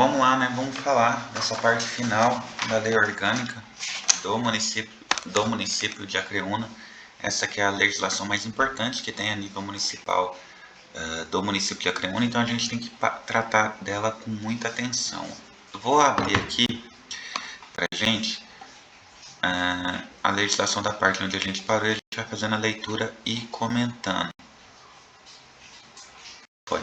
vamos lá, né? Vamos falar dessa parte final da lei orgânica do município de Acreúna. Essa que é a legislação mais importante que tem a nível municipal do município de Acreúna, então a gente tem que tratar dela com muita atenção. Eu vou abrir aqui pra gente a legislação da parte onde a gente parou e a gente vai fazendo a leitura e comentando. Foi.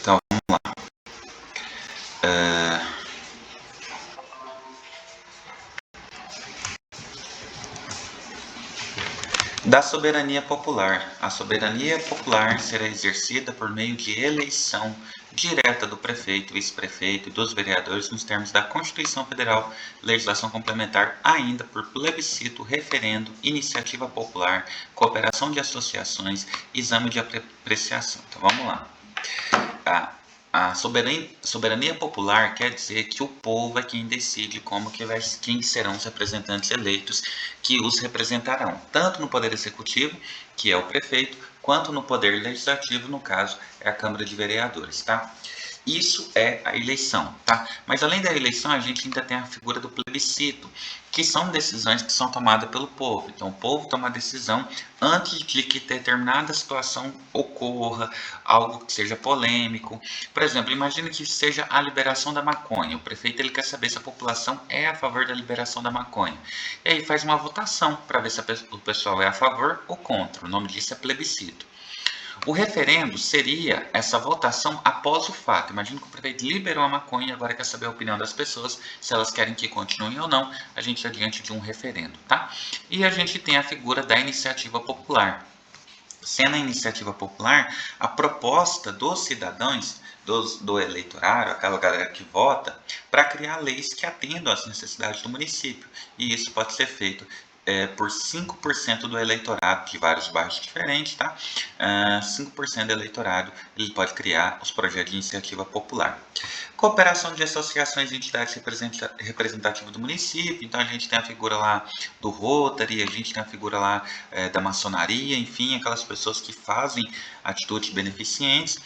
Então, vamos lá. Da soberania popular. A soberania popular será exercida por meio de eleição direta do prefeito, vice-prefeito e dos vereadores nos termos da Constituição Federal, legislação complementar, ainda por plebiscito, referendo, iniciativa popular, cooperação de associações, exame de apreciação. Então vamos lá. A soberania popular quer dizer que o povo é quem decide quem serão os representantes eleitos que os representarão, tanto no poder executivo, que é o prefeito, quanto no poder legislativo, no caso, é a Câmara de Vereadores, tá? Isso é a eleição, tá? Mas além da eleição, a gente ainda tem a figura do plebiscito, que são decisões que são tomadas pelo povo. Então, o povo toma a decisão antes de que determinada situação ocorra, algo que seja polêmico. Por exemplo, imagine que seja a liberação da maconha. O prefeito ele quer saber se a população é a favor da liberação da maconha. E aí faz uma votação para ver se o pessoal é a favor ou contra. O nome disso é plebiscito. O referendo seria essa votação após o fato. Imagina que o prefeito liberou a maconha e agora quer saber a opinião das pessoas, se elas querem que continue ou não. A gente está diante de um referendo, tá? E a gente tem a figura da iniciativa popular. Sendo a iniciativa popular, a proposta dos cidadãos, do eleitorado, aquela galera que vota, para criar leis que atendam às necessidades do município. E isso pode ser feito por 5% do eleitorado de vários bairros diferentes, tá? 5% do eleitorado ele pode criar os projetos de iniciativa popular. Cooperação de associações e entidades representativas do município, então a gente tem a figura lá do Rotary, a gente tem a figura lá da maçonaria, enfim, aquelas pessoas que fazem atitudes beneficentes.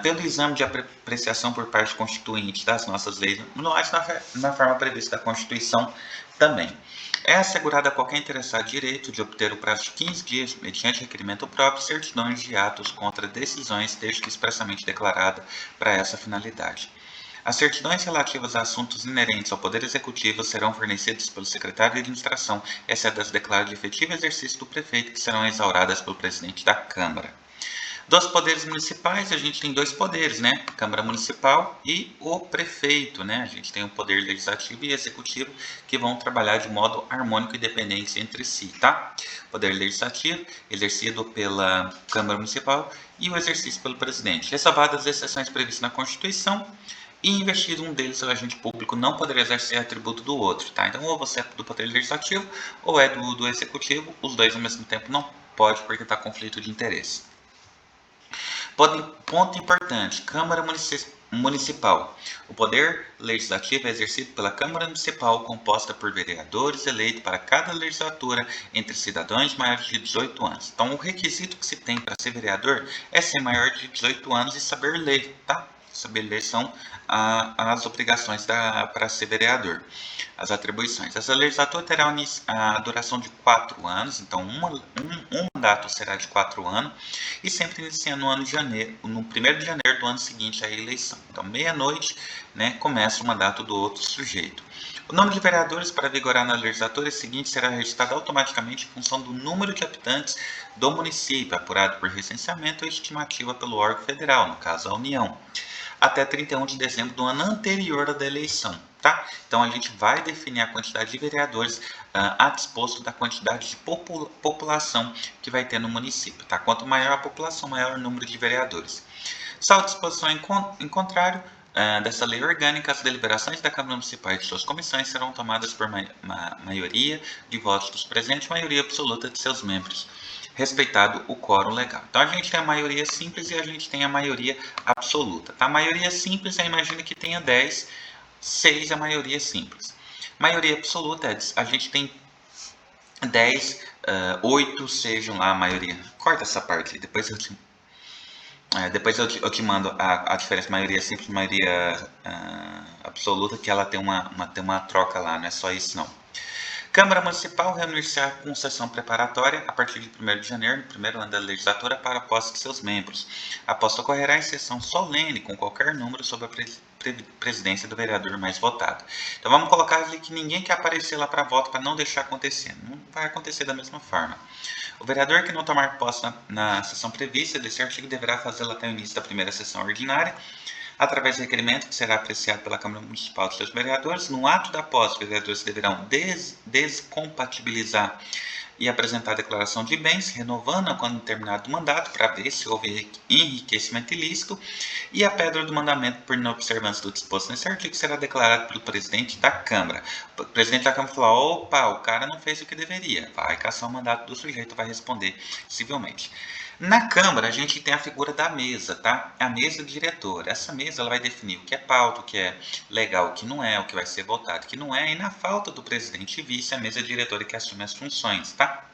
Pelo exame de apreciação por parte constituinte das nossas leis, na forma prevista da Constituição também. É assegurado a qualquer interessado direito de obter o prazo de 15 dias, mediante requerimento próprio, certidões de atos contra decisões, desde que expressamente declarada para essa finalidade. As certidões relativas a assuntos inerentes ao Poder Executivo serão fornecidas pelo secretário de administração, exceto as declaradas de efetivo exercício do prefeito, que serão exauradas pelo presidente da Câmara. Dos poderes municipais, a gente tem dois poderes, né? Câmara Municipal e o prefeito, né? A gente tem o poder legislativo e executivo que vão trabalhar de modo harmônico e dependente entre si, tá? Poder legislativo, exercido pela Câmara Municipal, e o exercício pelo presidente. Ressalvadas as exceções previstas na Constituição, e investido um deles, o agente público não poderia exercer atributo do outro, tá? Então, ou você é do poder legislativo ou é do executivo, os dois ao mesmo tempo não pode porque está conflito de interesse. Ponto importante: Câmara Municipal. O poder legislativo é exercido pela Câmara Municipal, composta por vereadores eleitos para cada legislatura entre cidadãos maiores de 18 anos. Então, o requisito que se tem para ser vereador é ser maior de 18 anos e saber ler, tá? Saber ler são as obrigações para ser vereador, as atribuições. Essa legislatura terá a duração de 4 anos, então um mandato será de 4 anos, e sempre iniciando no ano de janeiro, no 1º de janeiro do ano seguinte à eleição. Então, meia-noite, né, começa o mandato do outro sujeito. O número de vereadores para vigorar na legislatura seguinte será registrado automaticamente em função do número de habitantes do município, apurado por recenseamento ou estimativa pelo órgão federal, no caso a União, até 31 de dezembro do ano anterior à da eleição, tá? Então, a gente vai definir a quantidade de vereadores a disposto da quantidade de população que vai ter no município, tá? Quanto maior a população, maior o número de vereadores. Salvo disposição em contrário dessa lei orgânica, as deliberações da Câmara Municipal e de suas comissões serão tomadas por maioria de votos dos presentes, maioria absoluta de seus membros, respeitado o quórum legal. Então, a gente tem a maioria simples e a gente tem a maioria absoluta. Tá? A maioria simples, imagina que tenha 10, 6 é a maioria simples. Maioria absoluta, a gente tem 10, 8 sejam lá a maioria. Corta essa parte, depois eu te mando a diferença maioria simples, maioria absoluta, que ela tem uma troca lá, não é só isso não. Câmara Municipal reunir-se-á com sessão preparatória a partir de 1º de janeiro, no primeiro ano da legislatura, para a posse de seus membros. A posse ocorrerá em sessão solene, com qualquer número, sob a presidência do vereador mais votado. Então vamos colocar ali que ninguém quer aparecer lá para voto para não deixar acontecer. Não vai acontecer da mesma forma. O vereador que não tomar posse na sessão prevista desse artigo deverá fazê-la até o início da primeira sessão ordinária, através de requerimento que será apreciado pela Câmara Municipal de seus vereadores. No ato da posse, os vereadores deverão descompatibilizar e apresentar a declaração de bens, renovando-a quando terminado o mandato, para ver se houve enriquecimento ilícito, e a pedra do mandamento por inobservância do disposto nesse artigo será declarado pelo presidente da Câmara. O presidente da Câmara falou: opa, o cara não fez o que deveria, vai caçar o mandato do sujeito, vai responder civilmente. Na Câmara, a gente tem a figura da mesa, tá? A mesa diretora. Essa mesa ela vai definir o que é pauta, o que é legal, o que não é, o que vai ser votado, o que não é, e na falta do presidente e vice, a mesa diretora que assume as funções, tá?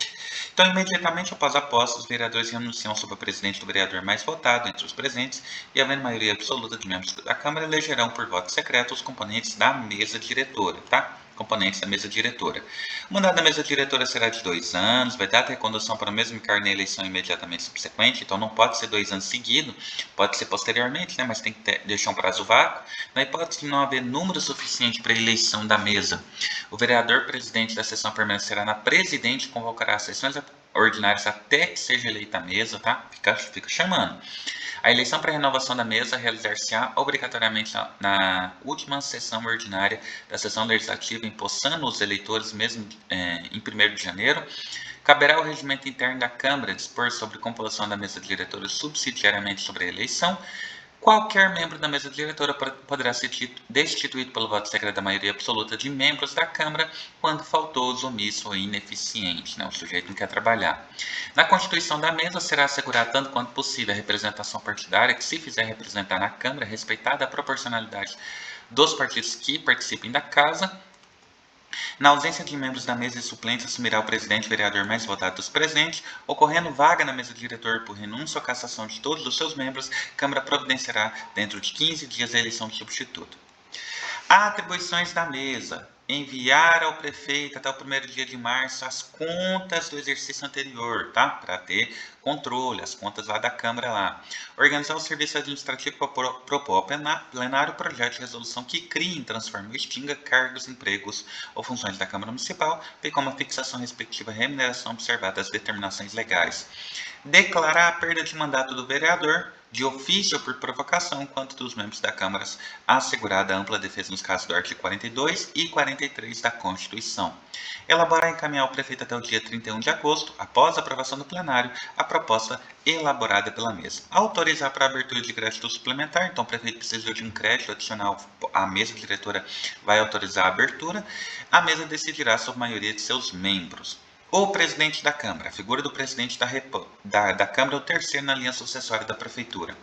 Então, imediatamente após a posse, os vereadores renunciam sob a presidente do vereador mais votado entre os presentes e, havendo maioria absoluta de membros da Câmara, elegerão por voto secreto os componentes da mesa diretora, tá? Componentes da mesa diretora. O mandato da mesa diretora será de 2 anos, vai dar recondução para o mesmo cargo na eleição imediatamente subsequente, então não pode ser 2 anos seguidos, pode ser posteriormente, né, mas tem que deixar um prazo vácuo. Na hipótese de não haver número suficiente para a eleição da mesa, o vereador presidente da sessão permanecerá na presidente e convocará as sessões ordinárias até que seja eleita a mesa, tá? Fica chamando. A eleição para renovação da mesa realizar-se-á obrigatoriamente na última sessão ordinária da sessão legislativa, empossando os eleitores mesmo em 1º de janeiro. Caberá ao regimento interno da Câmara dispor sobre a composição da mesa diretora subsidiariamente sobre a eleição. Qualquer membro da mesa diretora poderá ser destituído pelo voto secreto da maioria absoluta de membros da Câmara quando faltoso, omisso ou ineficiente, né? O sujeito não quer trabalhar. Na constituição da mesa será assegurada tanto quanto possível a representação partidária, que se fizer representar na Câmara, respeitada a proporcionalidade dos partidos que participem da Casa. Na ausência de membros da mesa e suplentes, assumirá o presidente vereador mais votado dos presentes. Ocorrendo vaga na mesa diretora por renúncia ou cassação de todos os seus membros, a Câmara providenciará dentro de 15 dias a eleição do substituto. Atribuições da mesa: enviar ao prefeito até o 1º dia de março as contas do exercício anterior, tá? Para ter controle, as contas lá da Câmara lá. Organizar o serviço administrativo para propor ao plenário projeto de resolução que crie, transforme ou extinga cargos, empregos ou funções da Câmara Municipal, bem como a fixação respectiva remuneração observada as determinações legais. Declarar a perda de mandato do vereador, de ofício ou por provocação, quanto dos membros da Câmara, assegurada a ampla defesa nos casos do artigo 42 e 43 da Constituição. Elaborar e encaminhar ao prefeito até o dia 31 de agosto, após a aprovação do plenário, a proposta elaborada pela mesa. Autorizar para a abertura de crédito suplementar, então o prefeito precisa de um crédito adicional, a mesa diretora vai autorizar a abertura, a mesa decidirá sobre a maioria de seus membros. O presidente da Câmara, a figura do presidente da Câmara é o terceiro na linha sucessória da Prefeitura.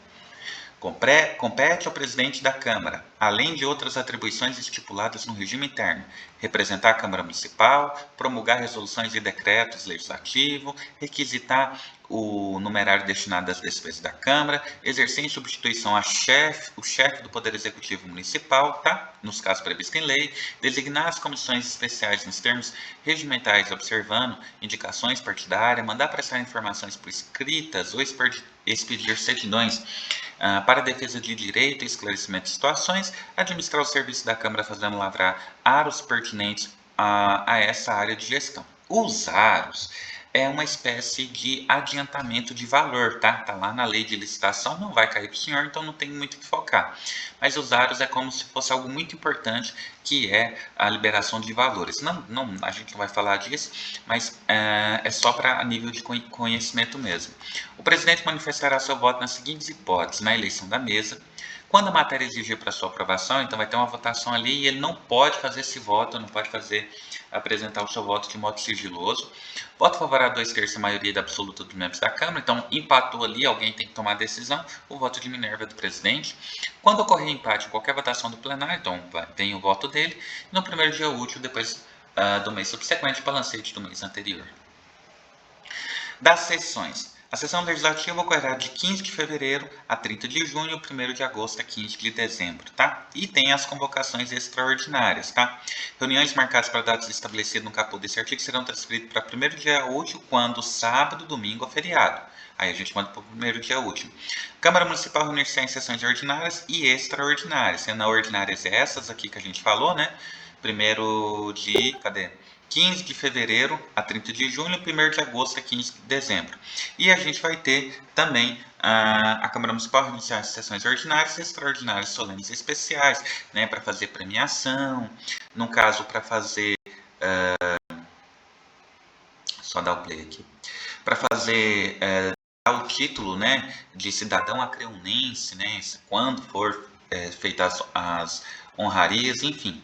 Compete ao presidente da Câmara, além de outras atribuições estipuladas no regime interno, representar a Câmara Municipal, promulgar resoluções e decretos legislativos, requisitar o numerário destinado às despesas da Câmara, exercer em substituição o chefe do Poder Executivo Municipal, tá? Nos casos previstos em lei, designar as comissões especiais nos termos regimentais, observando indicações partidárias, mandar prestar informações por escritas ou expedir certidões para a defesa de direito e esclarecimento de situações, administrar o serviço da Câmara fazendo lavrar aros pertinentes a essa área de gestão. Os aros é uma espécie de adiantamento de valor, tá? Tá lá na lei de licitação, não vai cair para o senhor, então não tem muito o que focar. Mas os aros é como se fosse algo muito importante, que é a liberação de valores. A gente não vai falar disso, mas é só para nível de conhecimento mesmo. O presidente manifestará seu voto nas seguintes hipóteses: na eleição da mesa, Quando a matéria exigir para sua aprovação, então vai ter uma votação ali e ele não pode fazer esse voto, não pode apresentar o seu voto de modo sigiloso. Voto favorável 2/3, a maioria absoluta dos membros da Câmara, então empatou ali, alguém tem que tomar a decisão, o voto de Minerva é do presidente. Quando ocorrer empate em qualquer votação do plenário, então vem o voto dele, no primeiro dia útil, depois do mês subsequente, balancete do mês anterior. Das sessões. A sessão legislativa ocorrerá de 15 de fevereiro a 30 de junho, 1º de agosto a 15 de dezembro, tá? E tem as convocações extraordinárias, tá? Reuniões marcadas para datas estabelecidas no caput desse artigo serão transferidas para 1º dia útil, quando sábado, domingo ou feriado. Aí a gente manda para o 1º dia útil. Câmara Municipal reunir-se em sessões ordinárias e extraordinárias. Sendo ordinárias essas aqui que a gente falou, né? 1º de... cadê? 15 de fevereiro a 30 de junho, 1º de agosto a 15 de dezembro. E a gente vai ter também a Câmara Municipal iniciar as sessões ordinárias, extraordinárias, solenes e especiais, né, para fazer premiação, no caso para fazer, só dar o play aqui, para fazer o título, né, de cidadão acreonense, né, quando for feitas as honrarias, enfim.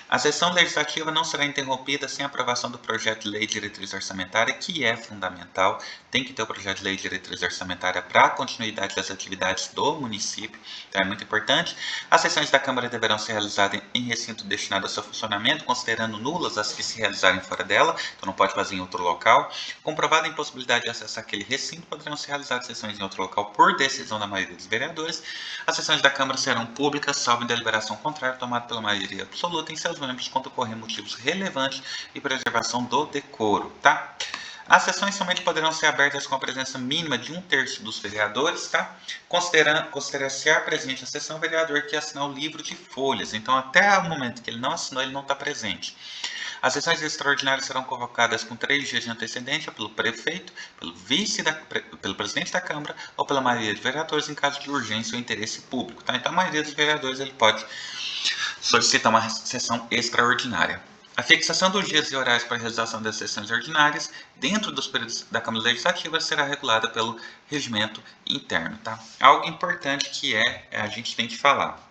A sessão legislativa não será interrompida sem a aprovação do projeto de lei de diretriz orçamentária, que é fundamental. Tem que ter o projeto de lei de diretriz orçamentária para a continuidade das atividades do município, então é muito importante. As sessões da Câmara deverão ser realizadas em recinto destinado ao seu funcionamento, considerando nulas as que se realizarem fora dela, então não pode fazer em outro local. Comprovada a impossibilidade de acesso àquele recinto, poderão ser realizadas sessões em outro local por decisão da maioria dos vereadores. As sessões da Câmara serão públicas, salvo em deliberação contrária tomada pela maioria absoluta em seus membros quando ocorrer motivos relevantes e preservação do decoro, tá? As sessões somente poderão ser abertas com a presença mínima de 1/3 dos vereadores, tá? Considera-se presente a sessão o vereador que assinar o livro de folhas. Então, até o momento que ele não assinou, ele não está presente. As sessões extraordinárias serão convocadas com 3 dias de antecedência pelo prefeito, pelo presidente da Câmara ou pela maioria de vereadores em caso de urgência ou interesse público, tá? Então, a maioria dos vereadores ele pode solicitar uma sessão extraordinária. A fixação dos dias e horários para a realização das sessões ordinárias dentro dos períodos da Câmara Legislativa será regulada pelo regimento interno, tá? Algo importante que a gente tem que falar.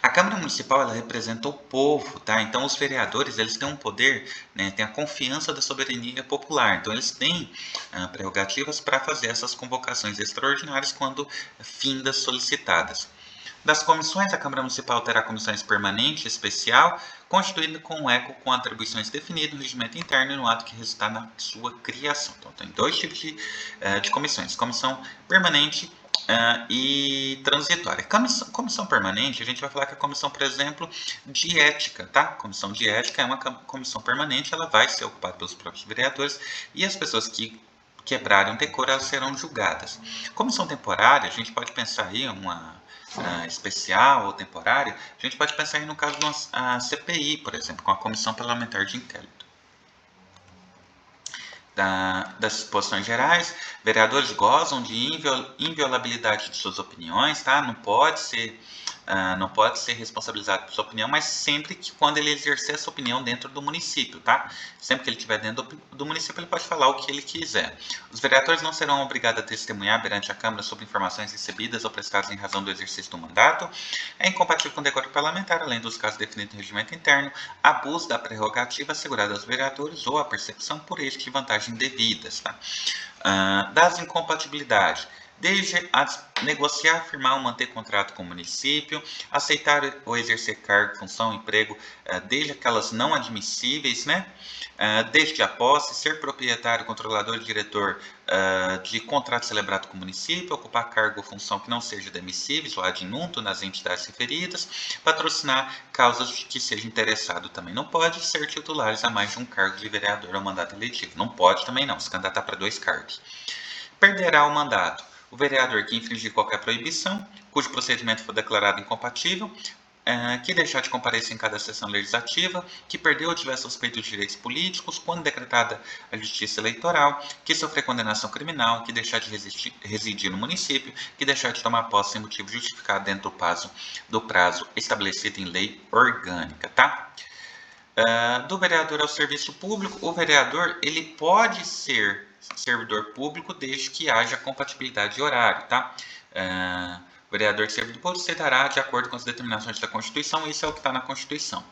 A Câmara Municipal ela representa o povo, tá? Então os vereadores eles têm um poder, né? Tem a confiança da soberania popular. Então eles têm prerrogativas para fazer essas convocações extraordinárias quando findas solicitadas. Das comissões, a Câmara Municipal terá comissões permanente e especial, constituída com eco com atribuições definidas no regimento interno e no ato que resultar na sua criação. Então, tem 2 tipos de comissões: comissão permanente e transitória. Comissão permanente, a gente vai falar que é a comissão, por exemplo, de ética, tá? Comissão de ética é uma comissão permanente, ela vai ser ocupada pelos próprios vereadores e as pessoas que quebrarem o decoro, elas serão julgadas. Comissão temporária, a gente pode pensar aí uma especial ou temporária, a gente pode pensar aí no caso de uma CPI, por exemplo, com a Comissão Parlamentar de Inquérito. Das disposições gerais, vereadores gozam de inviolabilidade de suas opiniões, tá? Não pode ser responsabilizado por sua opinião, mas sempre que quando ele exercer essa opinião dentro do município, tá? Sempre que ele estiver dentro do município, ele pode falar o que ele quiser. Os vereadores não serão obrigados a testemunhar perante a Câmara sobre informações recebidas ou prestadas em razão do exercício do mandato. É incompatível com o decoro parlamentar, além dos casos definidos no regimento interno, abuso da prerrogativa assegurada aos vereadores ou a percepção por eles de vantagens indevidas, tá? Das incompatibilidades, desde negociar, firmar ou manter contrato com o município, aceitar ou exercer cargo, função, emprego, desde aquelas não admissíveis, né? Desde a posse, ser proprietário, controlador e diretor de contrato celebrado com o município, ocupar cargo ou função que não seja demissíveis ou ad nuntum nas entidades referidas, patrocinar causas de que seja interessado também não pode, ser titulares a mais de um cargo de vereador ou mandato eletivo. Não pode também não, se candidatar para 2 cargos. Perderá o mandato o vereador que infringir qualquer proibição, cujo procedimento for declarado incompatível, que deixar de comparecer em cada sessão legislativa, que perdeu ou tiver suspeito de direitos políticos quando decretada a justiça eleitoral, que sofrer condenação criminal, que deixar de residir no município, que deixar de tomar posse sem motivo justificado dentro do prazo estabelecido em lei orgânica, tá? Do vereador ao serviço público, o vereador ele pode ser servidor público desde que haja compatibilidade de horário, tá? O vereador servidor público citará de acordo com as determinações da Constituição, isso é o que está na Constituição.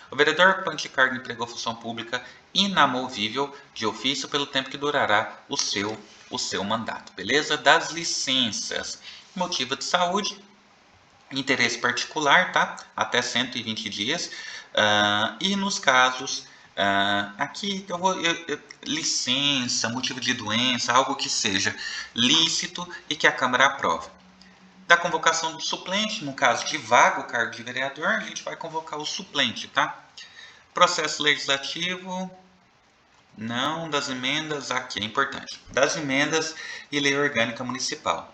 O vereador ocupante de cargo de emprego ou função pública inamovível de ofício pelo tempo que durará o seu mandato, beleza? Das licenças, motivo de saúde, interesse particular, tá? Até 120 dias. E nos casos, aqui licença, motivo de doença, algo que seja lícito e que a Câmara aprove. Da convocação do suplente, no caso de vaga o cargo de vereador, a gente vai convocar o suplente, tá? Processo legislativo, não. Das emendas, aqui é importante. Das emendas e lei orgânica municipal.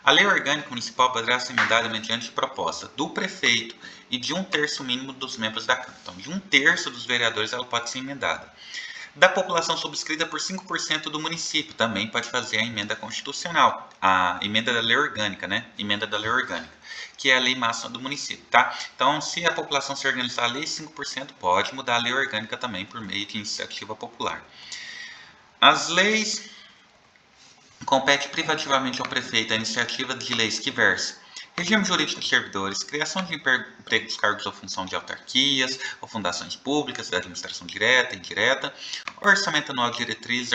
A lei orgânica municipal poderá ser emendada mediante proposta do prefeito e de 1/3 mínimo dos membros da Câmara. Então, de 1/3 dos vereadores ela pode ser emendada. Da população subscrita por 5% do município, também pode fazer a emenda constitucional, a emenda da lei orgânica, né? Emenda da lei orgânica, que é a lei máxima do município, tá? Então, se a população se organizar a lei 5%, pode mudar a lei orgânica também por meio de iniciativa popular. As leis compete privativamente ao prefeito a iniciativa de leis que versam regime jurídico de servidores, criação de empregos, cargos ou função de autarquias ou fundações públicas da administração direta e indireta, orçamento anual de diretrizes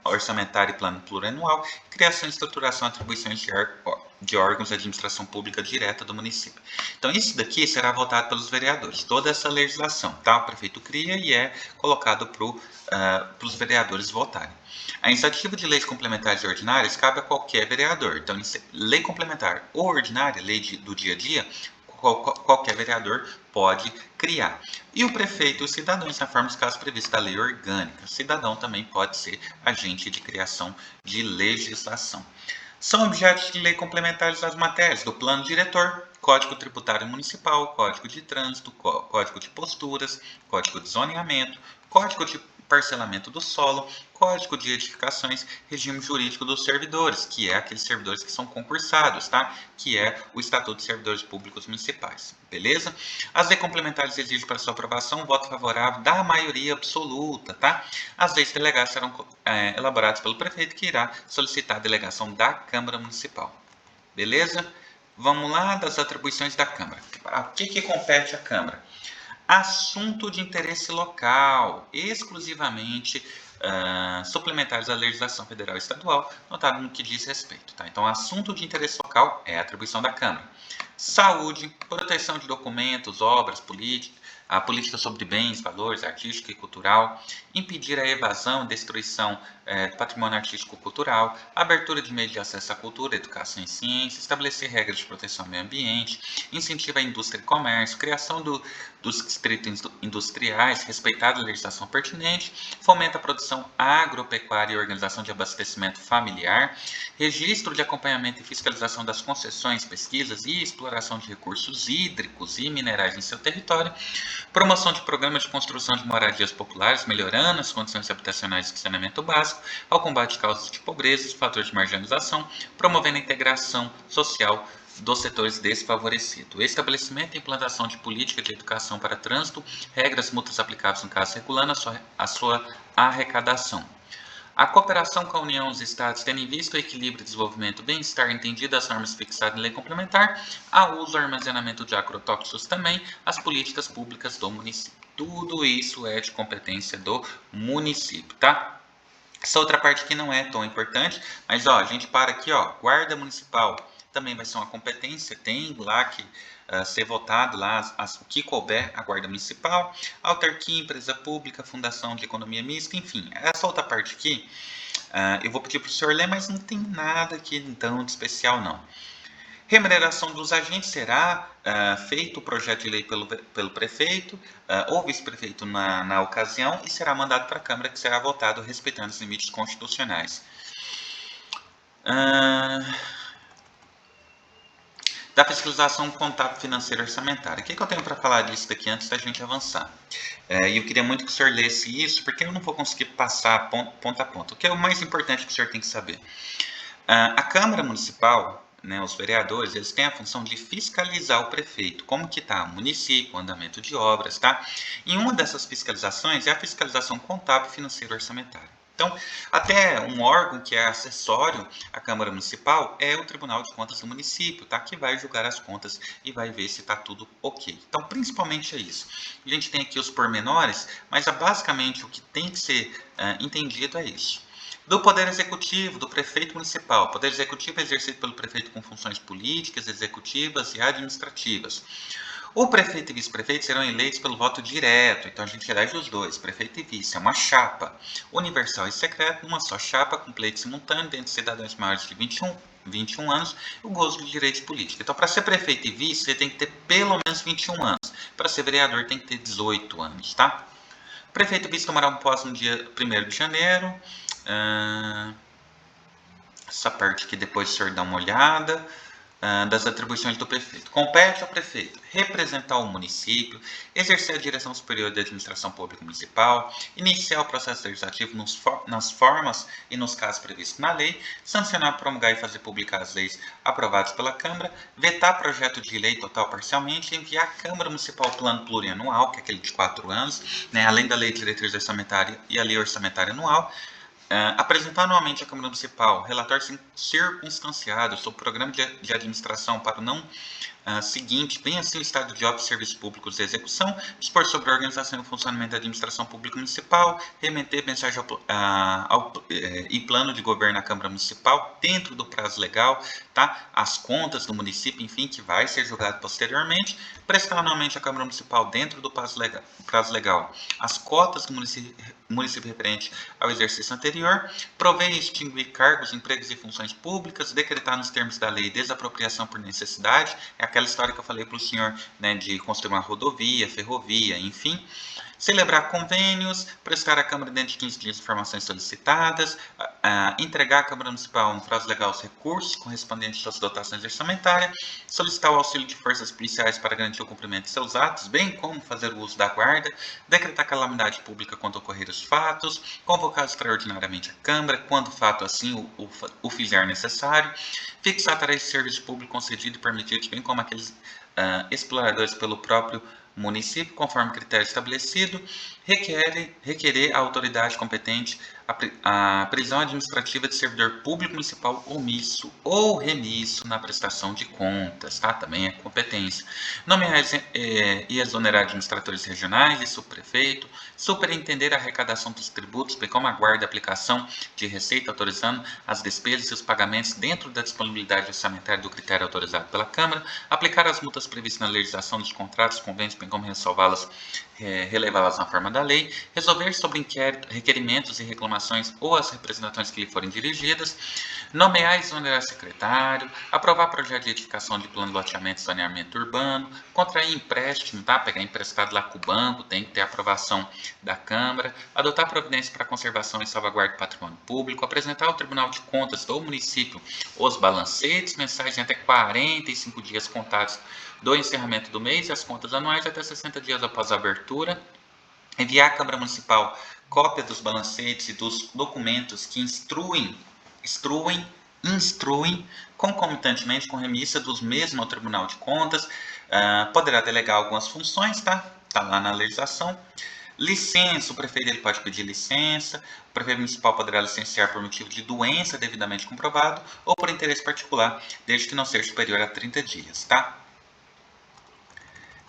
orçamentária e plano plurianual, criação, estruturação e atribuições de órgãos de administração pública direta do município. Então, isso daqui será votado pelos vereadores, toda essa legislação, tá? O prefeito cria e é colocado para os vereadores votarem. A iniciativa de leis complementares e ordinárias cabe a qualquer vereador. Então, lei complementar ou ordinária, lei do dia a dia, qualquer vereador pode criar. E o prefeito e os cidadãos, na forma dos casos previstos da lei orgânica. O cidadão também pode ser agente de criação de legislação. São objetos de lei complementares as matérias do plano diretor, Código Tributário Municipal, Código de Trânsito, Código de Posturas, Código de Zoneamento, Código de Parcelamento do Solo, Código de Edificações, Regime Jurídico dos Servidores, que é aqueles servidores que são concursados, tá? Que é o Estatuto de Servidores Públicos Municipais, beleza? As leis complementares exigem para sua aprovação um voto favorável da maioria absoluta, tá? As leis delegadas serão elaboradas pelo prefeito, que irá solicitar a delegação da Câmara Municipal, beleza? Vamos lá, das atribuições da Câmara. O que compete à Câmara? Assunto de interesse local, exclusivamente suplementares à legislação federal e estadual, notado no que diz respeito. Tá? Então, assunto de interesse local é a atribuição da Câmara. Saúde, proteção de documentos, obras, a política sobre bens, valores, artístico e cultural, impedir a evasão e destruição do patrimônio artístico-cultural, abertura de meios de acesso à cultura, educação e ciência, estabelecer regras de proteção ao meio ambiente, incentiva a indústria e comércio, criação dos distritos industriais, respeitada a legislação pertinente, fomenta a produção agropecuária e organização de abastecimento familiar, registro de acompanhamento e fiscalização das concessões, pesquisas e exploração de recursos hídricos e minerais em seu território, promoção de programas de construção de moradias populares, melhorando as condições habitacionais e de saneamento básico, ao combate de causas de pobreza e fatores de marginalização, promovendo a integração social dos setores desfavorecidos. O estabelecimento e implantação de política de educação para trânsito, regras multas aplicáveis no caso regulando a sua arrecadação. A cooperação com a União dos Estados, tendo em vista o equilíbrio, desenvolvimento e bem-estar entendido as normas fixadas em lei complementar, a uso e armazenamento de agrotóxicos também, as políticas públicas do município. Tudo isso é de competência do município, tá? Essa outra parte aqui não é tão importante, mas ó, a gente para aqui, ó, guarda municipal também vai ser uma competência, tem lá que ser votado lá o que couber a guarda municipal, autarquia, empresa pública, fundação de economia mista, enfim, essa outra parte aqui eu vou pedir para o senhor ler, mas não tem nada aqui então de especial não. Remuneração dos agentes será feito o projeto de lei pelo prefeito ou vice-prefeito na ocasião e será mandado para a Câmara, que será votado respeitando os limites constitucionais. Da fiscalização contábil, financeira e orçamentária. O que eu tenho para falar disso daqui antes da gente avançar? E eu queria muito que o senhor lesse isso, porque eu não vou conseguir passar ponto a ponto. O que é o mais importante que o senhor tem que saber? A Câmara Municipal, né, os vereadores, eles têm a função de fiscalizar o prefeito, como que está o município, o andamento de obras, tá? E uma dessas fiscalizações é a fiscalização contábil, financeira e orçamentária. Então, até um órgão que é acessório à Câmara Municipal é o Tribunal de Contas do município, tá? Que vai julgar as contas e vai ver se está tudo ok. Então, principalmente é isso. A gente tem aqui os pormenores, mas basicamente o que tem que ser entendido é isso. Do Poder Executivo, do Prefeito Municipal. O Poder Executivo é exercido pelo Prefeito com funções políticas, executivas e administrativas. O prefeito e vice-prefeito serão eleitos pelo voto direto, então a gente elege os dois, prefeito e vice, é uma chapa universal e secreta, uma só chapa com pleito simultâneo dentre cidadãos maiores de 21 anos e o gozo de direitos políticos. Então, para ser prefeito e vice, você tem que ter pelo menos 21 anos. Para ser vereador, tem que ter 18 anos, tá? Prefeito e vice tomarão posse no dia 1º de janeiro. Essa parte aqui depois o senhor dá uma olhada. Das atribuições do prefeito. Compete ao prefeito representar o município, exercer a direção superior da administração pública municipal, iniciar o processo legislativo nas formas e nos casos previstos na lei, sancionar, promulgar e fazer publicar as leis aprovadas pela Câmara, vetar projeto de lei total ou parcialmente, enviar à Câmara Municipal o plano plurianual, que é aquele de 4 anos, né, além da lei de diretriz orçamentária e a lei orçamentária anual, apresentar anualmente à Câmara Municipal relatório circunstanciado sobre o programa de administração para o não seguinte, bem assim o estado de obras e serviços públicos de execução, dispor sobre a organização e o funcionamento da administração pública municipal, remeter mensagem e plano de governo à Câmara Municipal dentro do prazo legal, tá? As contas do município, enfim, que vai ser julgado posteriormente, prestar anualmente à Câmara Municipal dentro do prazo legal as cotas do município referente ao exercício anterior, prover e extinguir cargos, empregos e funções públicas, decretar nos termos da lei desapropriação por necessidade, é aquela história que eu falei para o senhor, né, de construir uma rodovia, ferrovia, enfim. Celebrar convênios, prestar à Câmara dentro de 15 dias informações solicitadas, entregar à Câmara Municipal no prazo legal os recursos correspondentes às dotações orçamentárias, solicitar o auxílio de forças policiais para garantir o cumprimento de seus atos, bem como fazer o uso da guarda, decretar calamidade pública quando ocorrer os fatos, convocar extraordinariamente a Câmara, quando o fato assim o fizer necessário, fixar tarefas de serviço público concedido e permitido, bem como aqueles exploradores pelo próprio município, conforme critério estabelecido, requerer à autoridade competente a prisão administrativa de servidor público municipal omisso ou remisso na prestação de contas, tá? Também é competência. Nomear e exonerar administradores regionais e subprefeito, superintender a arrecadação dos tributos, bem como a guarda e aplicação de receita, autorizando as despesas e os pagamentos dentro da disponibilidade orçamentária do critério autorizado pela Câmara, aplicar as multas previstas na legislação dos contratos, convênios, bem como relevá-las na forma da lei, resolver sobre inquérito, requerimentos e reclamações ou as representações que lhe forem dirigidas, nomear e exonerar secretário, aprovar projeto de edificação de plano de loteamento e saneamento urbano, contrair empréstimo, tá? Pegar emprestado lá com o banco, tem que ter aprovação da Câmara, adotar providências para conservação e salvaguarda do patrimônio público, apresentar ao Tribunal de Contas do município os balancetes mensais em até 45 dias contados do encerramento do mês e as contas anuais até 60 dias após a abertura, enviar à Câmara Municipal cópia dos balancetes e dos documentos que instruem concomitantemente com remissa dos mesmos ao Tribunal de Contas, poderá delegar algumas funções, tá? Tá lá na legislação. Licença, o prefeito ele pode pedir licença, o prefeito municipal poderá licenciar por motivo de doença devidamente comprovado ou por interesse particular, desde que não seja superior a 30 dias, tá?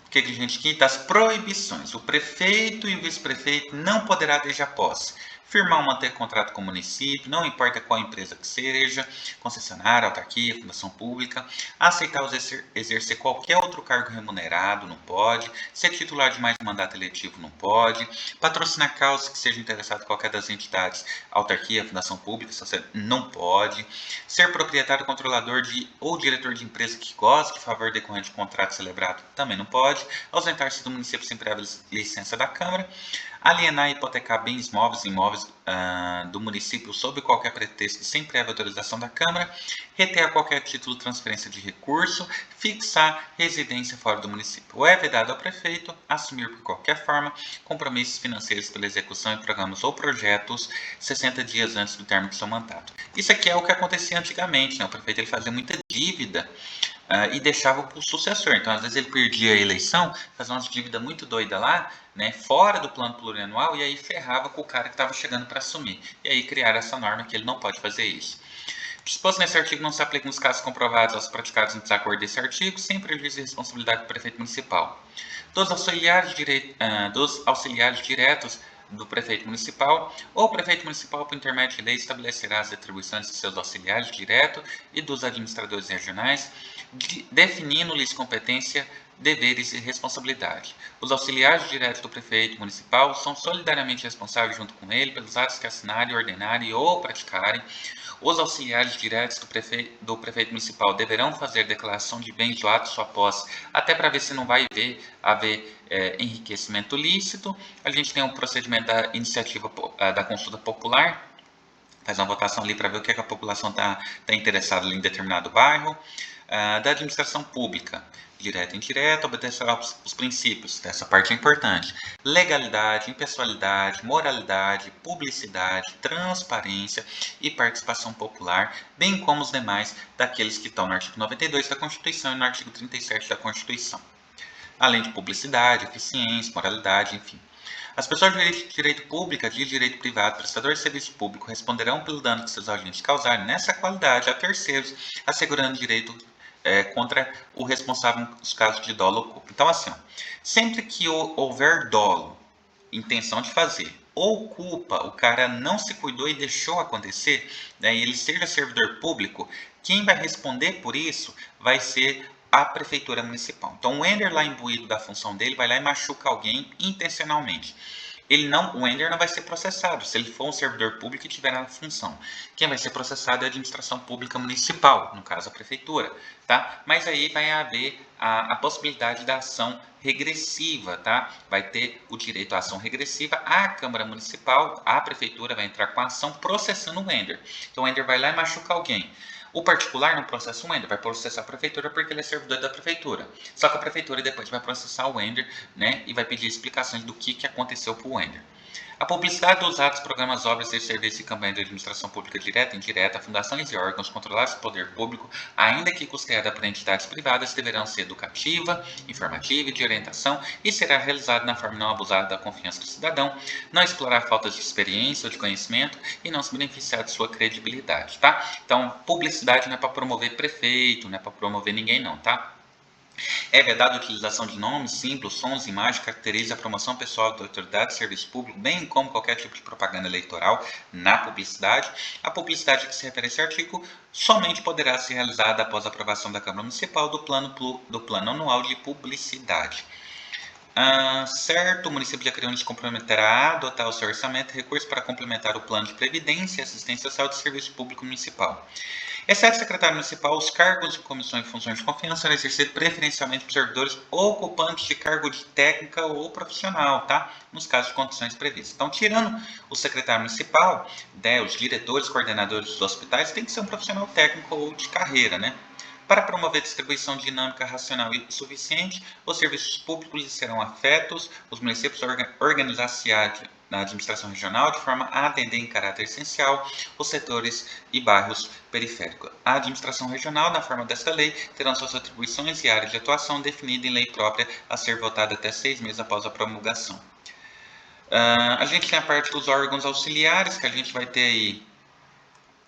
O que a gente aqui? Das proibições. O prefeito e o vice-prefeito não poderá, desde a posse, firmar ou manter contrato com o município, não importa qual empresa que seja, concessionária, autarquia, fundação pública, aceitar ou exercer qualquer outro cargo remunerado, não pode, ser titular de mais um mandato eletivo, não pode, patrocinar causas que sejam interessadas em qualquer das entidades, autarquia, fundação pública, não pode, ser proprietário, controlador ou diretor de empresa que goze de favor decorrente de contrato celebrado, também não pode, ausentar-se do município sem prévia licença da Câmara, alienar e hipotecar bens móveis e imóveis do município sob qualquer pretexto sem prévia autorização da Câmara, reter a qualquer título transferência de recurso, fixar residência fora do município. Ou é vedado ao prefeito assumir por qualquer forma compromissos financeiros pela execução de programas ou projetos 60 dias antes do término do seu mandato. Isso aqui é o que acontecia antigamente, né? O prefeito ele fazia muita dívida e deixava para o sucessor. Então, às vezes ele perdia a eleição, fazia umas dívidas muito doidas lá, né, fora do plano plurianual, e aí ferrava com o cara que estava chegando para assumir. E aí criaram essa norma que ele não pode fazer isso. Disposto nesse artigo não se aplica nos casos comprovados aos praticados em desacordo desse artigo, sem prejuízo de responsabilidade do prefeito municipal. Dos auxiliares diretos do prefeito municipal, ou o prefeito municipal, por intermédio de lei, estabelecerá as atribuições de seus auxiliares diretos e dos administradores regionais, definindo-lhes competência, deveres e responsabilidade. Os auxiliares diretos do prefeito municipal são solidariamente responsáveis junto com ele pelos atos que assinarem, ordenarem ou praticarem. Os auxiliares diretos do prefeito municipal deverão fazer declaração de bens ou atos sua posse, até para ver se não vai haver enriquecimento lícito. A gente tem um procedimento da iniciativa da consulta popular, faz uma votação ali para ver o que a população está interessada em determinado bairro. Da administração pública, direta e indireta, obedecerá os princípios, essa parte é importante: legalidade, impessoalidade, moralidade, publicidade, transparência e participação popular, bem como os demais daqueles que estão no artigo 92 da Constituição e no artigo 37 da Constituição. Além de publicidade, eficiência, moralidade, enfim. As pessoas de direito público, de direito privado, prestadores de serviço público, responderão pelo dano que seus agentes causarem nessa qualidade a terceiros, assegurando direito contra o responsável nos casos de dolo ou culpa. Então, assim, sempre que houver dolo, intenção de fazer, ou culpa, o cara não se cuidou e deixou acontecer, né, e ele seja servidor público, quem vai responder por isso vai ser a prefeitura municipal. Então, o Ender lá imbuído da função dele vai lá e machuca alguém intencionalmente. O Ender não vai ser processado se ele for um servidor público e tiver na função. Quem vai ser processado é a administração pública municipal, no caso a prefeitura, tá? Mas aí vai haver a possibilidade da ação regressiva, tá? Vai ter o direito à ação regressiva, a Câmara Municipal, a prefeitura vai entrar com a ação processando o Ender. Então o Ender vai lá e machuca alguém. O particular não processa o Ender, vai processar a prefeitura porque ele é servidor da prefeitura. Só que a prefeitura depois vai processar o Ender, né, e vai pedir explicações do que aconteceu com o Ender. A publicidade dos atos, programas, obras e serviços e campanhas de administração pública direta e indireta, fundações e órgãos controlados pelo poder público, ainda que custeada por entidades privadas, deverão ser educativa, informativa e de orientação e será realizada na forma não abusada da confiança do cidadão, não explorar faltas de experiência ou de conhecimento e não se beneficiar de sua credibilidade, tá? Então, publicidade não é para promover prefeito, não é para promover ninguém não, tá? É vedada a utilização de nomes, símbolos, sons, imagens que caracterizem a promoção pessoal da autoridade de serviço público, bem como qualquer tipo de propaganda eleitoral na publicidade. A publicidade a que se refere esse artigo somente poderá ser realizada após a aprovação da Câmara Municipal do plano anual de publicidade. Certo, o município de Acreúna se comprometerá a adotar o seu orçamento e recursos para complementar o plano de previdência e assistência social do serviço público municipal. Exceto secretário municipal, os cargos de comissões e funções de confiança serão exercidos preferencialmente por servidores ocupantes de cargo de técnica ou profissional, tá? Nos casos de condições previstas. Então, tirando o secretário municipal, né, os diretores, coordenadores dos hospitais, tem que ser um profissional técnico ou de carreira, né? Para promover distribuição dinâmica, racional e suficiente, os serviços públicos lhes serão afetos, os municípios organizar-se na administração regional de forma a atender em caráter essencial os setores e bairros periféricos. A administração regional, na forma desta lei, terão suas atribuições e área de atuação definida em lei própria a ser votada até 6 meses após a promulgação. A gente tem a parte dos órgãos auxiliares, que a gente vai ter aí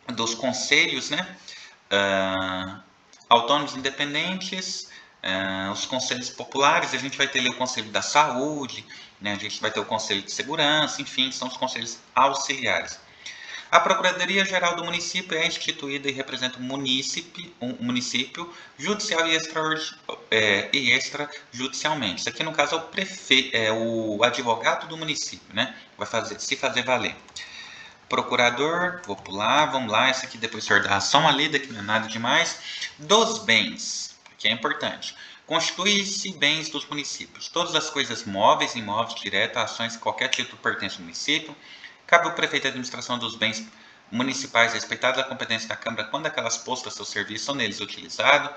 dos conselhos, né? Autônomos independentes, os conselhos populares, a gente vai ter ali o Conselho da Saúde, né, a gente vai ter o Conselho de Segurança, enfim, são os conselhos auxiliares. A Procuradoria-Geral do Município é instituída e representa o município judicial e extrajudicialmente. Isso aqui, no caso, é o advogado do município, né, vai se fazer valer. Procurador, vou pular, vamos lá, essa aqui depois o senhor dá só uma lida, que não é nada demais. Dos bens, que é importante. Constitui-se bens dos municípios. Todas as coisas móveis, imóveis, diretas, ações, qualquer título pertence ao município. Cabe ao prefeito a administração dos bens municipais, respeitada a competência da Câmara quando aquelas postas a seu serviço são neles utilizados,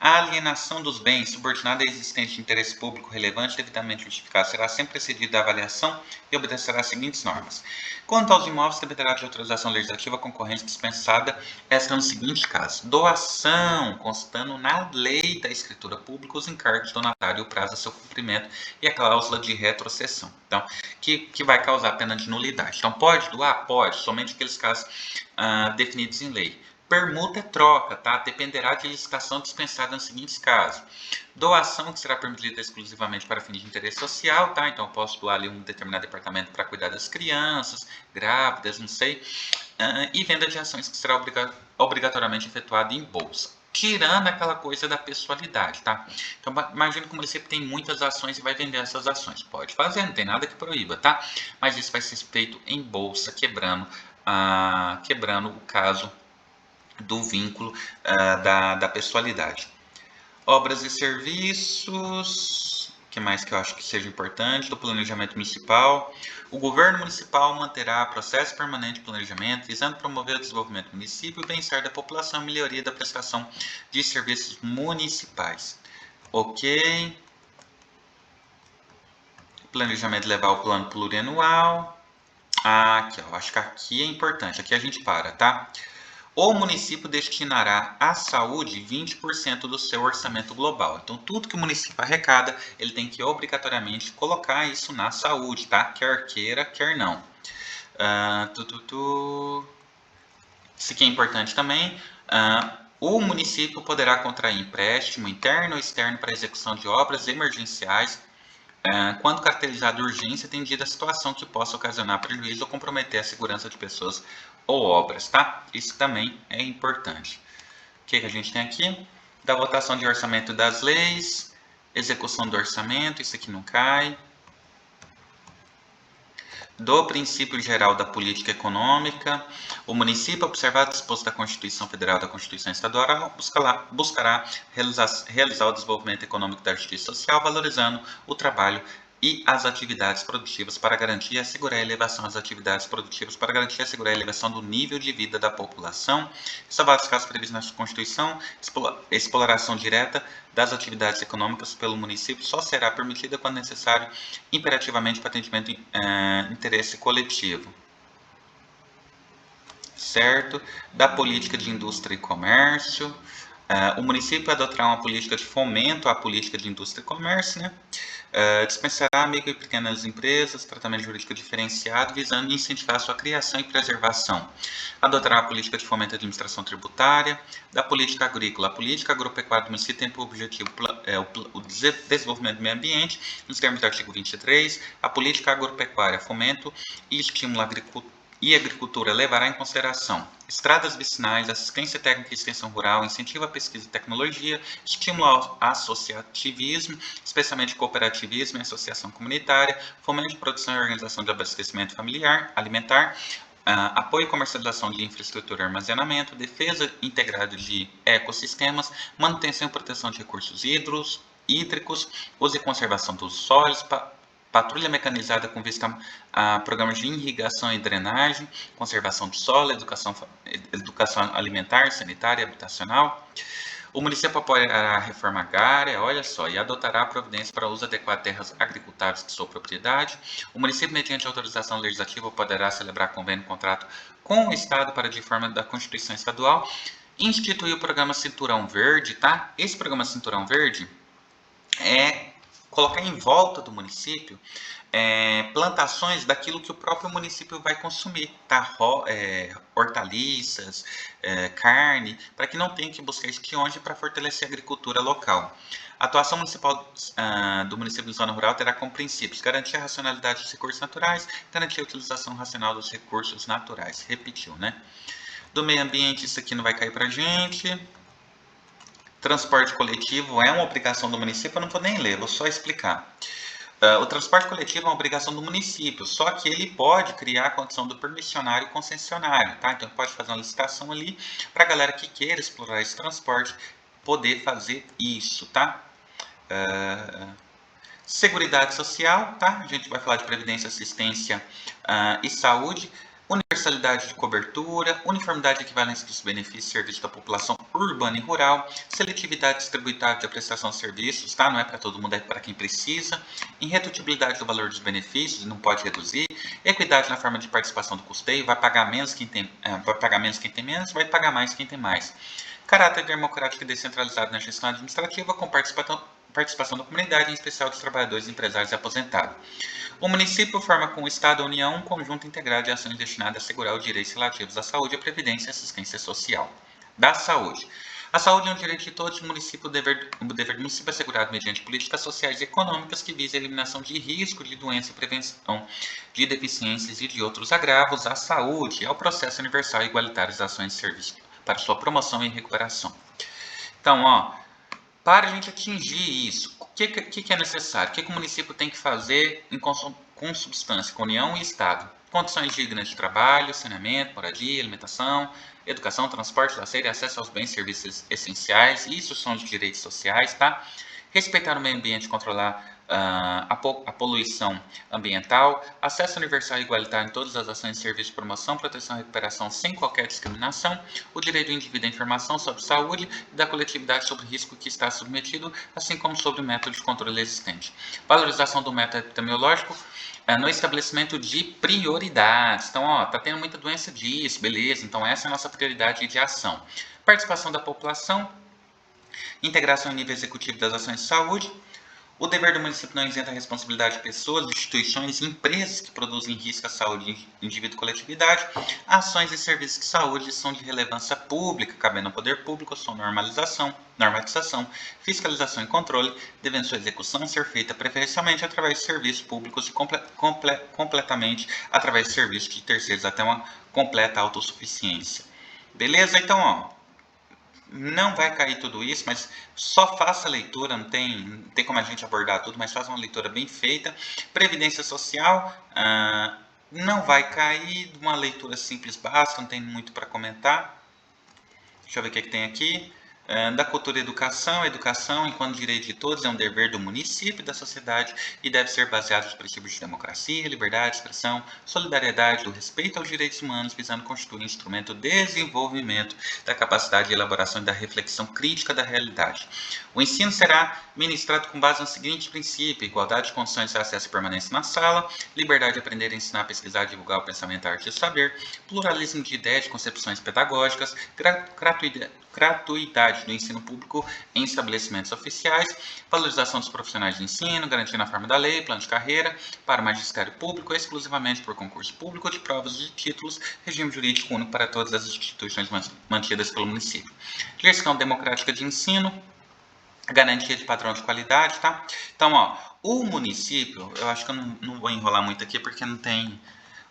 a alienação dos bens subordinada à existência de interesse público relevante devidamente justificado será sempre precedida da avaliação e obedecerá às seguintes normas. Quanto aos imóveis, dependerá de autorização legislativa concorrente dispensada, esta no seguinte caso: doação, constando na lei da escritura pública os encargos do notário e o prazo a seu cumprimento e a cláusula de retrocessão. Então, que vai causar pena de nulidade. Então, pode doar? Pode, somente aqueles casos definidos em lei. Permuta é troca, tá? Dependerá de licitação dispensada nos seguintes casos. Doação, que será permitida exclusivamente para fins de interesse social, tá? Então, eu posso doar ali um determinado departamento para cuidar das crianças, grávidas, não sei. E venda de ações, que será obrigatoriamente efetuada em bolsa. Tirando aquela coisa da pessoalidade, tá? Então, imagina que o município tem muitas ações e vai vender essas ações. Pode fazer, não tem nada que proíba, tá? Mas isso vai ser feito em bolsa, quebrando o caso do vínculo da pessoalidade. Obras e serviços, o que mais que eu acho que seja importante, do planejamento municipal. O governo municipal manterá processo permanente de planejamento, visando promover o desenvolvimento do município e o bem-estar da população e melhoria da prestação de serviços municipais. Ok. Planejamento levar ao plano plurianual. Aqui, ó, acho que aqui é importante, aqui a gente para, tá? O município destinará à saúde 20% do seu orçamento global. Então, tudo que o município arrecada, ele tem que obrigatoriamente colocar isso na saúde, tá? Quer queira, quer não. Isso aqui é importante também. O município poderá contrair empréstimo interno ou externo para execução de obras emergenciais quando caracterizada urgência atendida a situação que possa ocasionar prejuízo ou comprometer a segurança de pessoas ou obras, tá? Isso também é importante. O que a gente tem aqui? Da votação de orçamento das leis, execução do orçamento, isso aqui não cai. Do princípio geral da política econômica, o município, observado o disposto da Constituição Federal e da Constituição Estadual, buscará realizar o desenvolvimento econômico da justiça social, valorizando o trabalho e as atividades produtivas para garantir e assegurar a elevação das atividades produtivas, para garantir e assegurar a elevação do nível de vida da população, salvar os casos previstos na Constituição, exploração direta das atividades econômicas pelo município só será permitida quando necessário, imperativamente para atendimento interesse coletivo. Certo? Da política de indústria e comércio. O município adotará uma política de fomento à política de indústria e comércio, né? Dispensará micro e pequenas empresas, tratamento jurídico diferenciado, visando incentivar sua criação e preservação. Adotará a política de fomento à administração tributária. Da política agrícola, a política agropecuária do município tem por objetivo o desenvolvimento do meio ambiente, nos termos do artigo 23. A política agropecuária, fomento e estímulo à agricultura levará em consideração estradas vicinais, assistência técnica e extensão rural, incentivo à pesquisa e tecnologia, estímulo ao associativismo, especialmente cooperativismo e associação comunitária, fomento de produção e organização de abastecimento familiar, alimentar, apoio e comercialização de infraestrutura e armazenamento, defesa integrada de ecossistemas, manutenção e proteção de recursos hídricos, uso e conservação dos solos, patrulha mecanizada com vista a programas de irrigação e drenagem, conservação do solo, educação alimentar, sanitária e habitacional. O município apoiará a reforma agrária, olha só, e adotará providências para o uso adequado de terras agricultáveis de sua propriedade. O município, mediante autorização legislativa, poderá celebrar convênio e contrato com o Estado para de forma da Constituição Estadual, instituir o programa Cinturão Verde, tá? Esse programa Cinturão Verde é colocar em volta do município plantações daquilo que o próprio município vai consumir, tá? Hortaliças, carne, para que não tenha que buscar espionagem para fortalecer a agricultura local. A atuação municipal do município de zona rural terá como princípios garantir a racionalidade dos recursos naturais, garantir a utilização racional dos recursos naturais. Repetiu, né? Do meio ambiente, isso aqui não vai cair para a gente. Transporte coletivo é uma obrigação do município, eu não vou nem ler, vou só explicar. O transporte coletivo é uma obrigação do município, só que ele pode criar a condição do permissionário e concessionário, tá? Então, pode fazer uma licitação ali para a galera que queira explorar esse transporte poder fazer isso, tá? Seguridade social, tá? A gente vai falar de previdência, assistência e saúde. universalidade de cobertura, uniformidade e equivalência dos benefícios e serviços da população urbana e rural, seletividade distribuitável de prestação de serviços, tá? Não é para todo mundo, é para quem precisa, irredutibilidade do valor dos benefícios, não pode reduzir, equidade na forma de participação do custeio, vai pagar menos quem tem, menos, vai pagar mais quem tem mais. Caráter democrático e descentralizado na gestão administrativa, com participação da comunidade, em especial dos trabalhadores, empresários e aposentados. O município forma com o Estado e a União um conjunto integrado de ações destinadas a assegurar os direitos relativos à saúde, à previdência e assistência social. Da saúde. A saúde é um direito de todos. O dever do município é assegurado mediante políticas sociais e econômicas que visam a eliminação de risco de doença e prevenção de deficiências e de outros agravos à saúde. É o processo universal e igualitário das ações de serviço para sua promoção e recuperação. Então, para a gente atingir isso, o que é necessário? O que o município tem que fazer em consubstância com a União e Estado? Condições dignas de trabalho, saneamento, moradia, alimentação, educação, transporte, lazer e acesso aos bens e serviços essenciais. Isso são os direitos sociais, tá? Respeitar o meio ambiente, controlar a poluição ambiental, acesso universal e igualitário em todas as ações de serviço, promoção, proteção e recuperação sem qualquer discriminação, o direito do indivíduo à informação sobre saúde e da coletividade sobre o risco que está submetido, assim como sobre o método de controle existente. Valorização do método epidemiológico no estabelecimento de prioridades. Então, tá tendo muita doença disso, beleza, então essa é a nossa prioridade de ação. Participação da população, integração em nível executivo das ações de saúde. O dever do município não isenta a responsabilidade de pessoas, instituições e empresas que produzem risco à saúde de indivíduo e coletividade. Ações e serviços de saúde são de relevância pública, cabendo ao poder público sua normatização, fiscalização e controle, devendo sua execução ser feita preferencialmente através de serviços públicos e completamente através de serviços de terceiros até uma completa autossuficiência. Beleza? Então, não vai cair tudo isso, mas só faça a leitura, não tem como a gente abordar tudo, mas faça uma leitura bem feita. Previdência social, não vai cair, uma leitura simples basta, não tem muito para comentar. Deixa eu ver o que tem aqui. Da cultura e educação, enquanto direito de todos, é um dever do município e da sociedade e deve ser baseado nos princípios de democracia, liberdade, expressão, solidariedade, do respeito aos direitos humanos, visando constituir um instrumento de desenvolvimento da capacidade de elaboração e da reflexão crítica da realidade. O ensino será ministrado com base no seguinte princípio: igualdade de condições de acesso e permanência na sala, liberdade de aprender, ensinar, pesquisar, divulgar o pensamento, a arte e o saber, pluralismo de ideias e concepções pedagógicas, gratuidade do ensino público em estabelecimentos oficiais, valorização dos profissionais de ensino, garantia na forma da lei, plano de carreira para o magistério público, exclusivamente por concurso público de provas de títulos, regime jurídico único para todas as instituições mantidas pelo município. Gestão democrática de ensino, garantia de padrão de qualidade, tá? Então, o município, eu acho que eu não vou enrolar muito aqui porque não tem...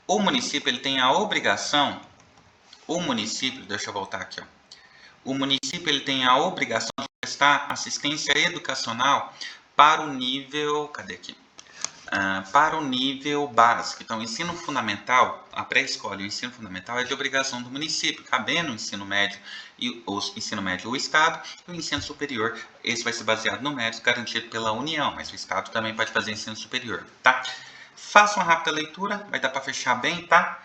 O município, ele tem a obrigação... deixa eu voltar aqui, O município ele tem a obrigação de prestar assistência educacional para o nível, para o nível básico. Então, o ensino fundamental, a pré-escola e o ensino fundamental é de obrigação do município, cabendo o ensino médio o Estado, e o ensino superior, esse vai ser baseado no mérito garantido pela União, mas o Estado também pode fazer ensino superior, tá? Faça uma rápida leitura, vai dar para fechar bem, tá?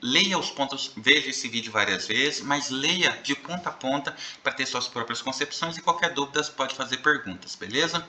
Leia os pontos, veja esse vídeo várias vezes, mas leia de ponta a ponta para ter suas próprias concepções e qualquer dúvida pode fazer perguntas, beleza?